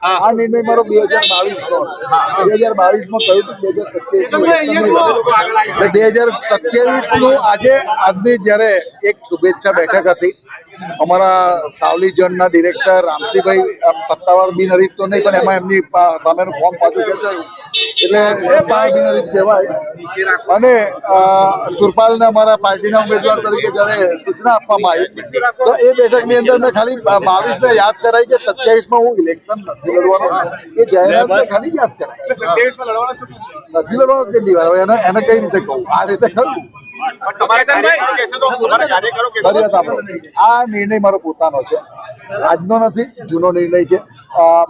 આ નિર્ણય મારો 2022 નો 2022 માં કહ્યું હતું 2027 નું આજની જયારે એક શુભેચ્છા બેઠક હતી અમારા સાવલી ઝોનના ડિરેક્ટર રામસિંહભાઈ સત્તાવાર બિનહરીફ તો નહીં પણ એમાં એમની સામેનું ફોર્મ પાછું ખેંચાયું એટલે બિનહરીફ કહેવાય અને સુરપાલને અમારા પાર્ટીના ઉમેદવાર તરીકે જયારે સૂચના આપવામાં આવી તો એ બેઠકની અંદર મેં ખાલી 22 યાદ કરાઈ કે 27 માં હું ઇલેક્શન નથી લડવાનો એ જાહેરાત ખાલી યાદ કરાય નથી લડવાનો કેટલી વાર એને કઈ રીતે કહું આ રીતે કહ્યું આ નિર્ણય મારો પોતાનો છે આજનો નથી જૂનો નિર્ણય છે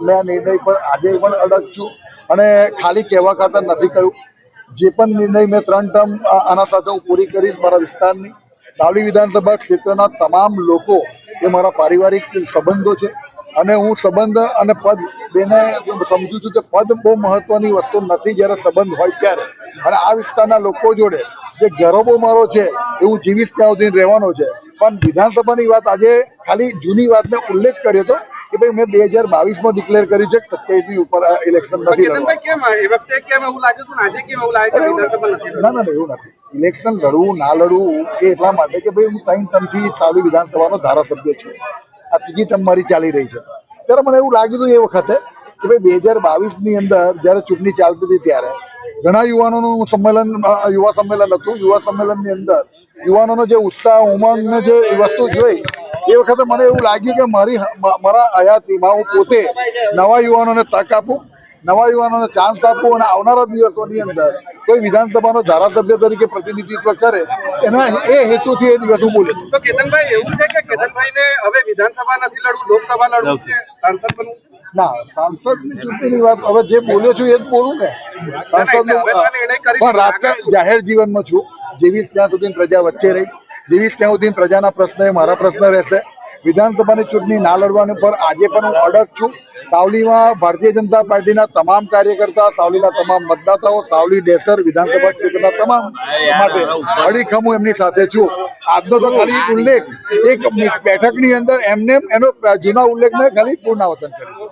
મેં આ નિર્ણય પર આજે પણ અડગ છું અને ખાલી કહેવા ખાતર નથી કહ્યું જે પણ નિર્ણય મેં 3 ટર્મ આના સાથે હું પૂરી કરીશ મારા વિસ્તારની સાવલી વિધાનસભા ક્ષેત્રના તમામ લોકો એ મારા પારિવારિક સંબંધો છે અને હું સંબંધ અને પદ બેને સમજુ છું કે પદ બહુ મહત્વની વસ્તુ નથી જ્યારે સંબંધ હોય ત્યારે અને આ વિસ્તારના લોકો જોડે જે ગૌરવો મારો છે એ હું જીવીશ ત્યાં સુધી રહેવાનો છે પણ વિધાનસભાની વાત આજે ખાલી જૂની વાતને ઉલ્લેખ કર્યો હતો કે ભાઈ મેં 2022 ડિક્લેર કર્યું છે 27 ઉપર ઇલેક્શન નથી ના એવું નથી ઇલેક્શન લડવું ના લડવું એ એટલા માટે કે ભાઈ હું 3 ટર્મથી સાવલી વિધાનસભાનો ધારાસભ્ય છું આ 3જી ટર્મ મારી ચાલી રહી છે ત્યારે મને એવું લાગ્યું હતું એ વખતે કે ભાઈ 2022 અંદર જ્યારે ચૂંટણી ચાલતી હતી ત્યારે ઘણા યુવાનોનું સંમેલન યુવા સંમેલન હતું યુવા સંમેલનની અંદર યુવાનોનો જે ઉત્સાહ ઉમંગ ને જે વસ્તુ જોઈ એ વખતે મને એવું લાગ્યું કે મારા હયાતીમાં હું પોતે નવા યુવાનોને તક આપું નવા યુવાનોને ચાન્સ આપું અને આવનારા દિવસોની અંદર કોઈ વિધાનસભાનો ધારાસભ્ય તરીકે પ્રતિનિધિત્વ કરે એના એ હેતુથી એ દિવસ હું બોલ્યો. તો કેતનભાઈ એવું છે કે કેતનભાઈને હવે વિધાનસભા નથી લડવું લોકસભા લડવું છે સાંસદ બનવું ના સાંસદની ચૂંટણીની વાત હવે જે બોલ્યો છું એ જ બોલું ને સાંસદનું પણ રાજકારણ જાહેર જીવનમાં છું જેવી ત્યાં સુધી પ્રજા વચ્ચે રહી જેવી ત્યાં સુધી પ્રજાના પ્રશ્ન એ મારા પ્રશ્ન રહેશે વિધાનસભાની ચૂંટણી ના લડવાની પર આજે પણ હું અડગ છું સાવલીમાં ભારતીય જનતા પાર્ટીના તમામ કાર્યકર્તા સાવલીના તમામ મતદાતાઓ સાવલી ડેસર વિધાનસભા ક્ષેત્રના તમામ માટે અડીખમ હું એમની સાથે છું આજનો તો ખાલી ઉલ્લેખ એક બેઠકની અંદર એમને એનો જૂના ઉલ્લેખને ખાલી પુનરાવર્તન કરીશું.